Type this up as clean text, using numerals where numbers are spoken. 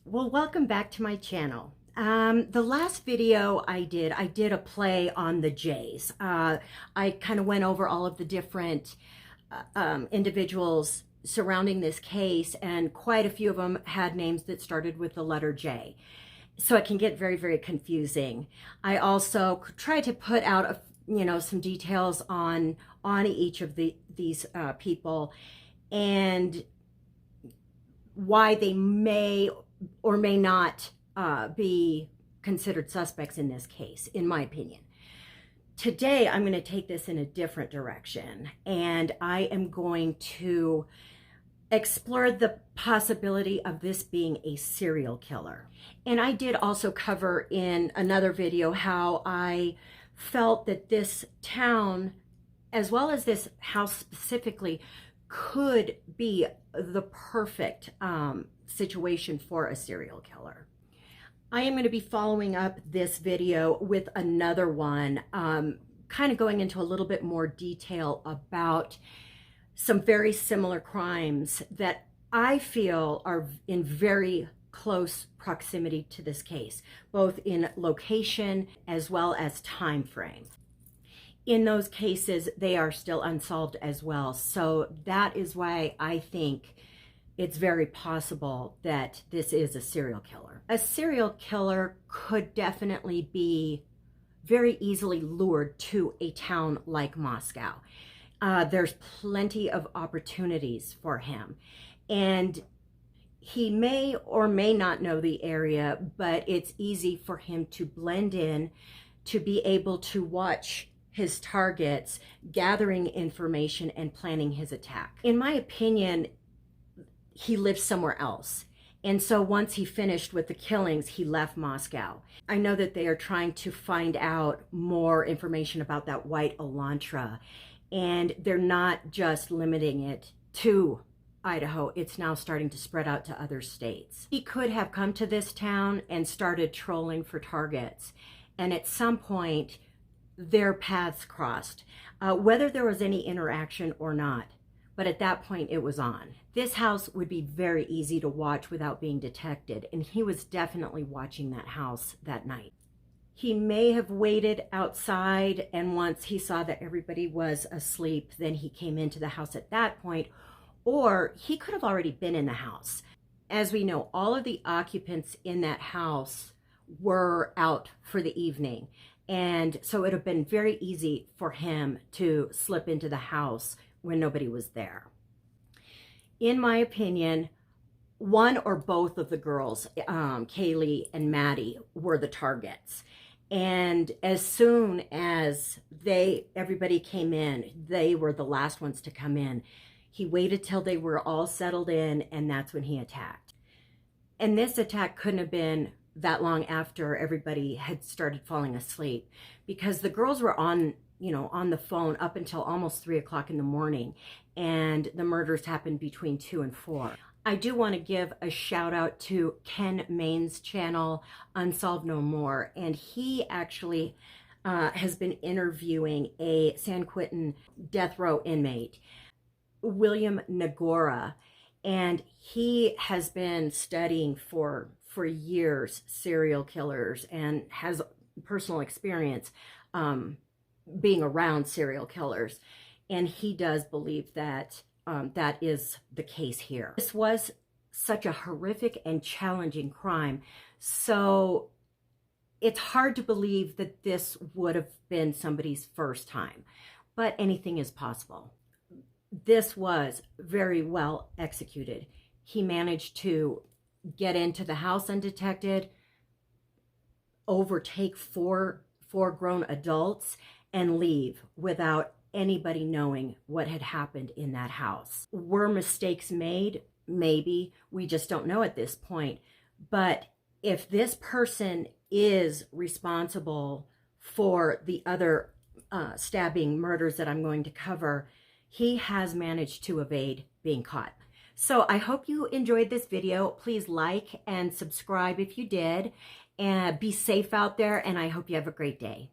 Well, welcome back to my channel. The last video I did a play on the Jays. I kind of went over all of the different individuals surrounding this case, and quite a few of them had names that started with the letter J. So it can get very, very confusing. I also tried to put out some details on each of these people and why they may or may not be considered suspects in this case, in my opinion. Today, I'm going to take this in a different direction, and I am going to explore the possibility of this being a serial killer. And I did also cover in another video how I felt that this town, as well as this house specifically, could be the perfect situation for a serial killer. I am going to be following up this video with another one, kind of going into a little bit more detail about some very similar crimes that I feel are in very close proximity to this case, both in location as well as time frame. In those cases, they are still unsolved as well. So that is why I think it's very possible that this is a serial killer. A serial killer could definitely be very easily lured to a town like Moscow. There's plenty of opportunities for him. And he may or may not know the area, but it's easy for him to blend in, to be able to watch his targets, gathering information and planning his attack. In my opinion, he lived somewhere else. And so once he finished with the killings, he left Moscow. I know that they are trying to find out more information about that white Elantra, and they're not just limiting it to Idaho. It's now starting to spread out to other states. He could have come to this town and started trolling for targets, and at some point their paths crossed, whether there was any interaction or not. But at that point, it was on. This house would be very easy to watch without being detected, and he was definitely watching that house that night. He may have waited outside, and once he saw that everybody was asleep, then he came into the house at that point, or he could have already been in the house. As we know, all of the occupants in that house were out for the evening, and so it would have been very easy for him to slip into the house when nobody was there. In my opinion, one or both of the girls, Kaylee and Maddie, were the targets. And as soon as everybody came in, they were the last ones to come in. He waited till they were all settled in, and that's when he attacked. And this attack couldn't have been that long after everybody had started falling asleep, because the girls were on the phone up until almost 3 o'clock in the morning, and the murders happened between 2 and 4. I do want to give a shout out to Ken Main's channel, Unsolved No More, and he actually has been interviewing a San Quentin death row inmate, William Nagora, and he has been studying for years serial killers and has personal experience being around serial killers, and he does believe that that is the case here. This was such a horrific and challenging crime, so it's hard to believe that this would have been somebody's first time, but anything is possible. This was very well executed. He managed to get into the house undetected, overtake four grown adults, and leave without anybody knowing what had happened in that house. Were mistakes made? Maybe. We just don't know at this point. But if this person is responsible for the other stabbing murders that I'm going to cover, he has managed to evade being caught. So I hope you enjoyed this video. Please like and subscribe if you did, and be safe out there, and I hope you have a great day.